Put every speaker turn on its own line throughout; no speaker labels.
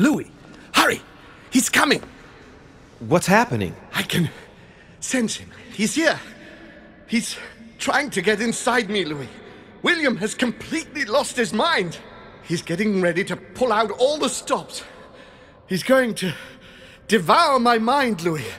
Louis, hurry! He's coming!
What's happening?
I can sense him. He's here. He's trying to get inside me, Louis. William has completely lost his mind. He's getting ready to pull out all the stops. He's going to devour my mind, Louis.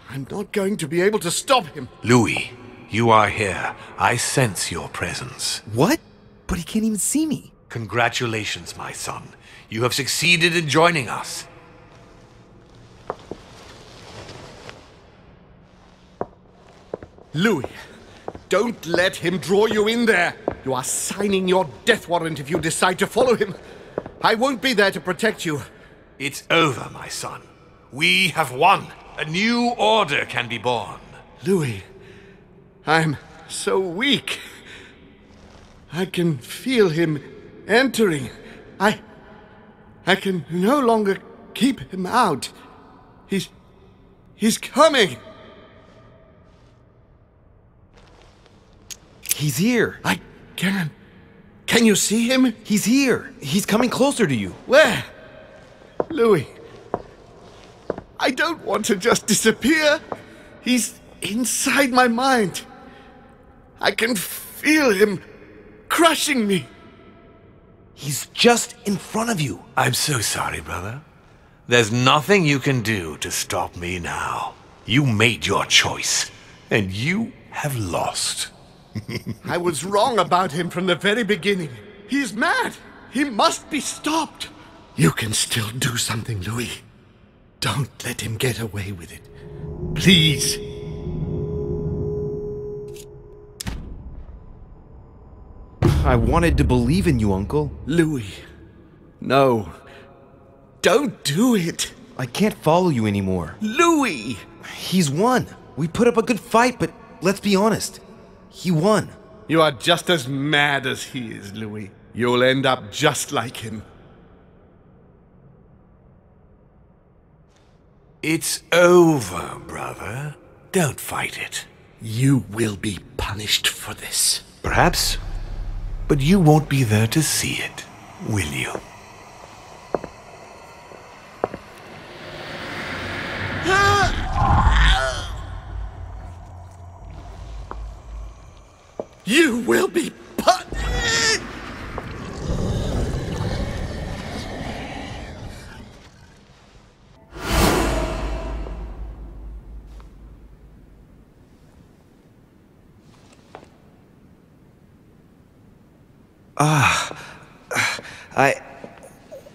I'm not going to be able to stop him.
Louis, you are here. I sense your presence.
What? But he can't even see me.
Congratulations, my son. You have succeeded in joining us.
Louis, don't let him draw you in there. You are signing your death warrant if you decide to follow him. I won't be there to protect you.
It's over, my son. We have won. A new order can be born.
Louis, I'm so weak. I can feel him entering. I can no longer keep him out. He's coming.
He's here.
I can. Can you see him?
He's here. He's coming closer to you.
Where? Louis, I don't want to just disappear. He's inside my mind. I can feel him crushing me.
He's just in front of you.
I'm so sorry, brother. There's nothing you can do to stop me now. You made your choice, and you have lost.
I was wrong about him from the very beginning. He's mad. He must be stopped. You can still do something, Louis. Don't let him get away with it. Please.
I wanted to believe in you, Uncle.
Louis. No. Don't do it.
I can't follow you anymore.
Louis!
He's won. We put up a good fight, but let's be honest. He won.
You are just as mad as he is, Louis. You'll end up just like him.
It's over, brother. Don't fight it.
You will be punished for this.
Perhaps, but you won't be there to see it, will you?
You will be punished!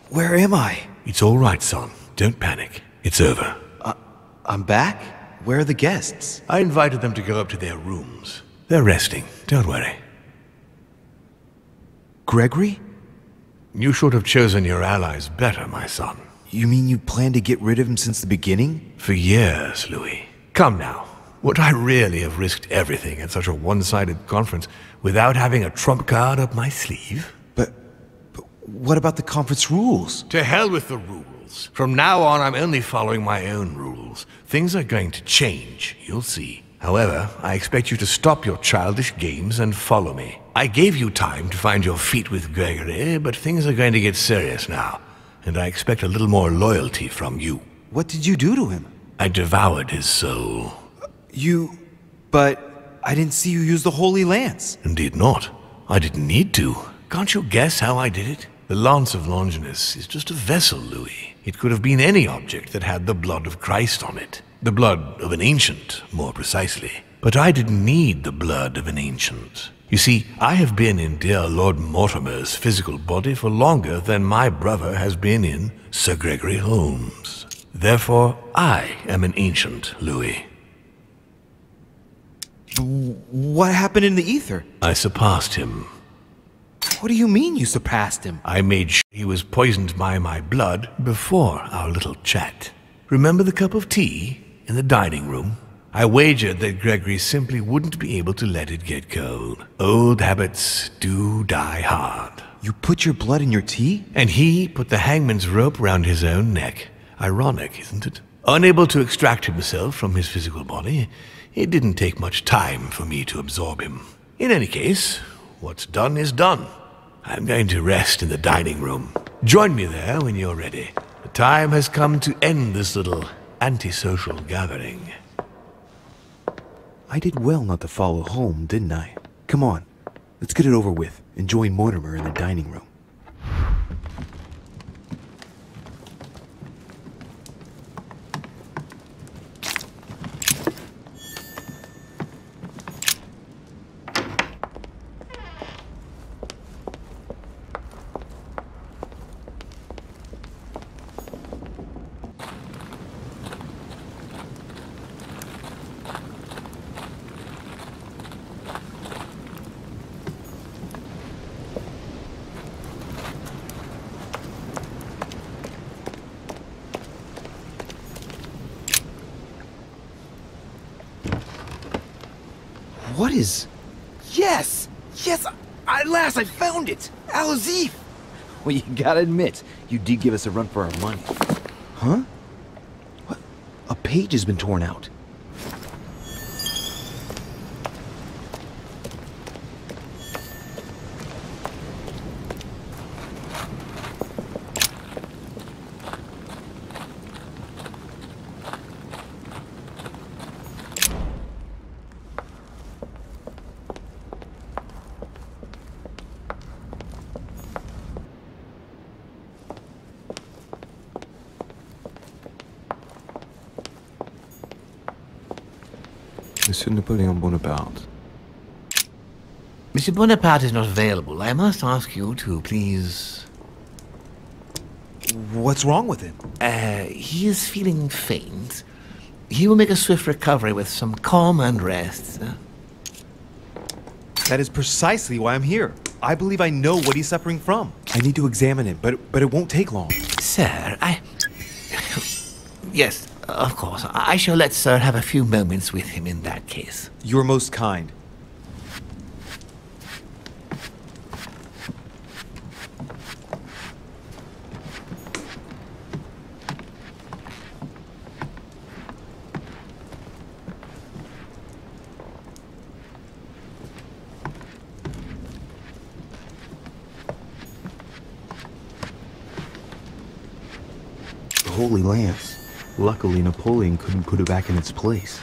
Where am I?
It's all right, son. Don't panic. It's over.
I'm back? Where are the guests?
I invited them to go up to their rooms. They're resting. Don't worry.
Gregory?
You should have chosen your allies better, my son.
You mean you planned to get rid of him since the beginning?
For years, Louis. Come now. Would I really have risked everything at such a one-sided conference without having a trump card up my sleeve?
But what about the conference rules?
To hell with the rules. From now on, I'm only following my own rules. Things are going to change, you'll see. However, I expect you to stop your childish games and follow me. I gave you time to find your feet with Gregory, but things are going to get serious now, and I expect a little more loyalty from you.
What did you do to him?
I devoured his soul.
But I didn't see you use the Holy Lance.
Indeed not. I didn't need to. Can't you guess how I did it? The Lance of Longinus is just a vessel, Louis. It could have been any object that had the blood of Christ on it. The blood of an ancient, more precisely. But I didn't need the blood of an ancient. You see, I have been in dear Lord Mortimer's physical body for longer than my brother has been in Sir Gregory Holmes. Therefore, I am an ancient, Louis.
What happened in the ether?
I surpassed him.
What do you mean you surpassed him?
I made sure he was poisoned by my blood before our little chat. Remember the cup of tea in the dining room? I wagered that Gregory simply wouldn't be able to let it get cold. Old habits do die hard.
You put your blood in your tea?
And he put the hangman's rope round his own neck. Ironic, isn't it? Unable to extract himself from his physical body, it didn't take much time for me to absorb him. In any case, what's done is done. I'm going to rest in the dining room. Join me there when you're ready. time has come to end this little antisocial gathering.
I did well not to follow home, didn't I? Come on, let's get it over with and join Mortimer in the dining room. What is... Yes! Yes! At last I found it! Azif! Well, you gotta admit, you did give us a run for our money. Huh? What? A page has been torn out. Monsieur Napoleon Bonaparte.
Monsieur Bonaparte is not available. I must ask you to please...
What's wrong with him?
He is feeling faint. He will make a swift recovery with some calm and rest.
That is precisely why I'm here. I believe I know what he's suffering from. I need to examine him, but it won't take long.
Sir, Yes, of course. I shall let Sir have a few moments with him in that case.
You're most kind. The Holy Lance. Luckily, Napoleon couldn't put it back in its place.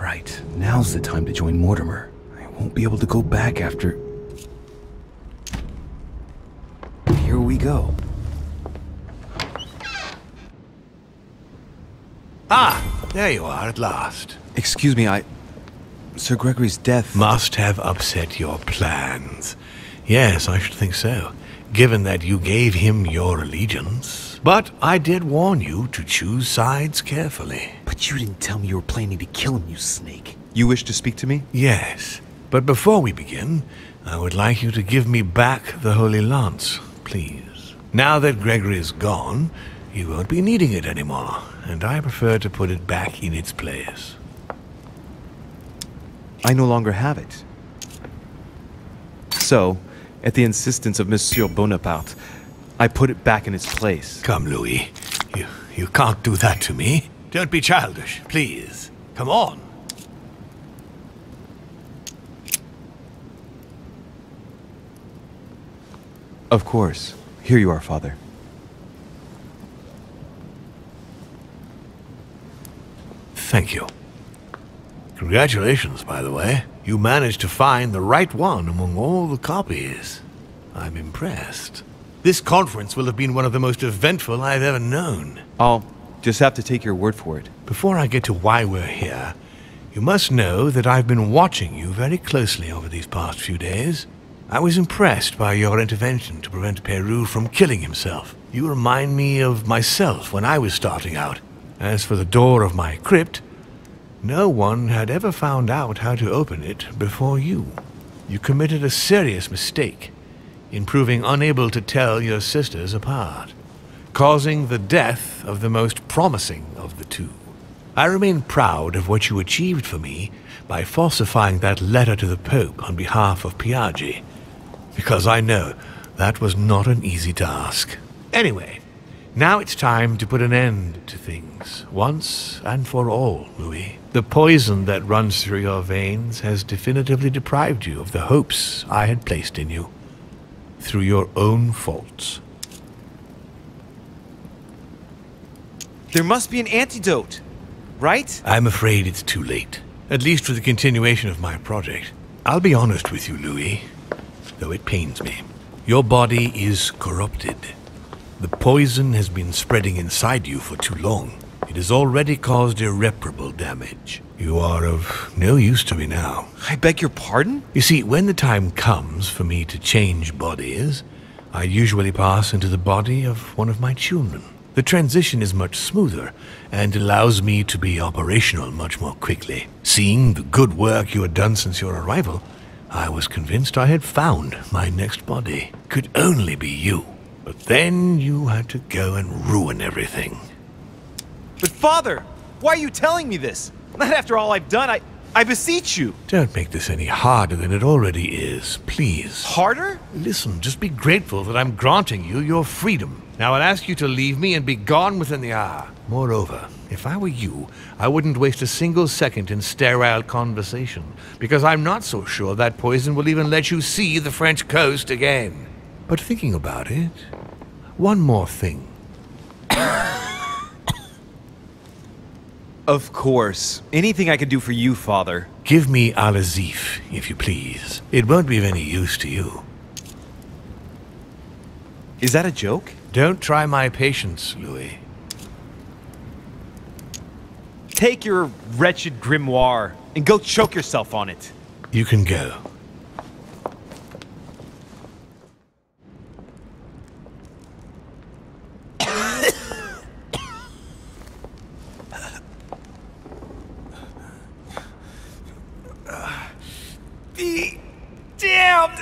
Right, now's the time to join Mortimer. I won't be able to go back after... Here we go.
Ah, there you are at last.
Excuse me, Sir Gregory's death...
Must have upset your plans. Yes, I should think so, given that you gave him your allegiance. But I did warn you to choose sides carefully.
But you didn't tell me you were planning to kill him, you snake. You wish to speak to me?
Yes, but before we begin, I would like you to give me back the Holy Lance, please. Now that Gregory is gone, you won't be needing it anymore, and I prefer to put it back in its place.
I no longer have it. So, at the insistence of Monsieur Bonaparte, I put it back in its place.
Come, Louis. You can't do that to me. Don't be childish, please. Come on.
Of course. Here you are, Father.
Thank you. Congratulations, by the way. You managed to find the right one among all the copies. I'm impressed. This conference will have been one of the most eventful I've ever known.
I'll just have to take your word for it.
Before I get to why we're here, you must know that I've been watching you very closely over these past few days. I was impressed by your intervention to prevent Peru from killing himself. You remind me of myself when I was starting out. As for the door of my crypt, no one had ever found out how to open it before you. You committed a serious mistake in proving unable to tell your sisters apart, causing the death of the most promising of the two. I remain proud of what you achieved for me by falsifying that letter to the Pope on behalf of Piaggi, because I know that was not an easy task. Anyway, now it's time to put an end to things, once and for all, Louis. The poison that runs through your veins has definitively deprived you of the hopes I had placed in you, through your own faults.
There must be an antidote, right?
I'm afraid it's too late, at least for the continuation of my project. I'll be honest with you, Louis, though it pains me. Your body is corrupted. The poison has been spreading inside you for too long. It has already caused irreparable damage. You are of no use to me now.
I beg your pardon?
You see, when the time comes for me to change bodies, I usually pass into the body of one of my children. The transition is much smoother and allows me to be operational much more quickly. Seeing the good work you had done since your arrival, I was convinced I had found my next body. Could only be you. But then you had to go and ruin everything.
But Father, why are you telling me this? Not after all I've done. I beseech you.
Don't make this any harder than it already is, please.
Harder?
Listen, just be grateful that I'm granting you your freedom. Now I'll ask you to leave me and be gone within the hour. Moreover, if I were you, I wouldn't waste a single second in sterile conversation, because I'm not so sure that poison will even let you see the French coast again. But thinking about it, one more thing.
Of course. Anything I can do for you, Father.
Give me Azif, if you please. It won't be of any use to you.
Is that a joke?
Don't try my patience, Louis.
Take your wretched grimoire and go choke yourself on it.
You can go.
Be damned!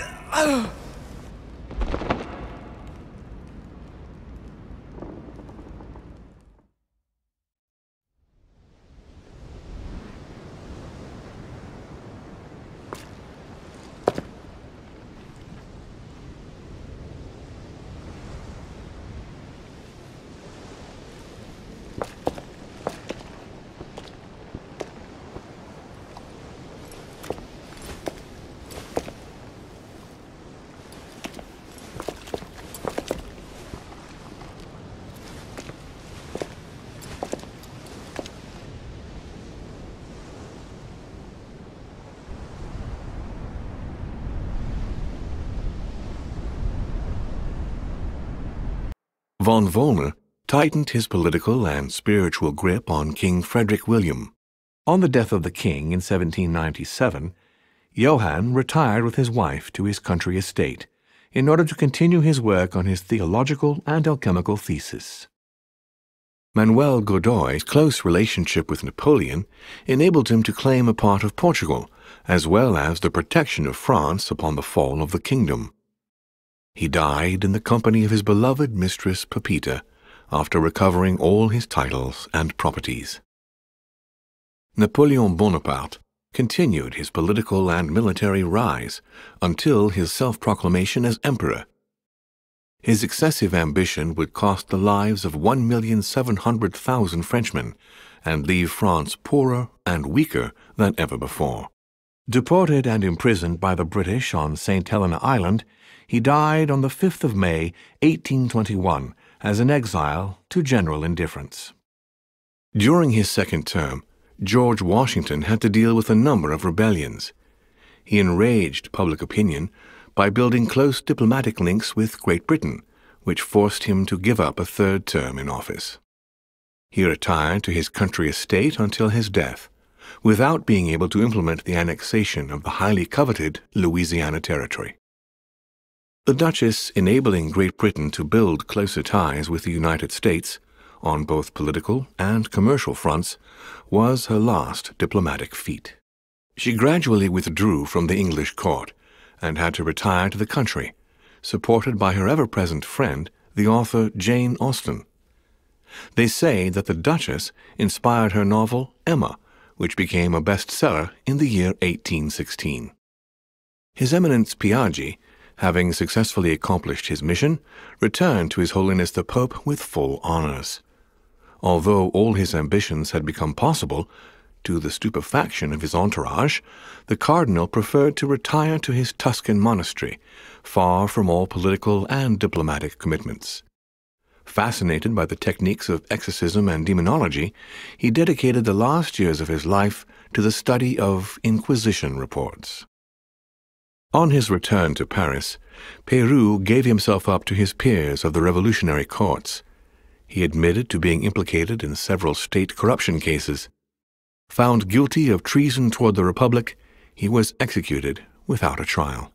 Von Volner tightened his political and spiritual grip on King Frederick William. On the death of the king in 1797, Johann retired with his wife to his country estate in order to continue his work on his theological and alchemical thesis. Manuel Godoy's close relationship with Napoleon enabled him to claim a part of Portugal, as well as the protection of France upon the fall of the kingdom. He died in the company of his beloved mistress Pepita, after recovering all his titles and properties. Napoleon Bonaparte continued his political and military rise until his self-proclamation as emperor. His excessive ambition would cost the lives of 1,700,000 Frenchmen and leave France poorer and weaker than ever before. Deported and imprisoned by the British on St. Helena Island, he died on the 5th of May, 1821, as an exile to general indifference. During his second term, George Washington had to deal with a number of rebellions. He enraged public opinion by building close diplomatic links with Great Britain, which forced him to give up a third term in office. He retired to his country estate until his death, without being able to implement the annexation of the highly coveted Louisiana Territory. The Duchess enabling Great Britain to build closer ties with the United States, on both political and commercial fronts, was her last diplomatic feat. She gradually withdrew from the English court and had to retire to the country, supported by her ever-present friend, the author Jane Austen. They say that the Duchess inspired her novel Emma, which became a bestseller in the year 1816. His Eminence Piaggi, having successfully accomplished his mission, returned to His Holiness the Pope with full honors. Although all his ambitions had become possible, to the stupefaction of his entourage, the cardinal preferred to retire to his Tuscan monastery, far from all political and diplomatic commitments. Fascinated by the techniques of exorcism and demonology, he dedicated the last years of his life to the study of Inquisition reports. On his return to Paris, Peyrou gave himself up to his peers of the revolutionary courts. He admitted to being implicated in several state corruption cases. Found guilty of treason toward the Republic, he was executed without a trial.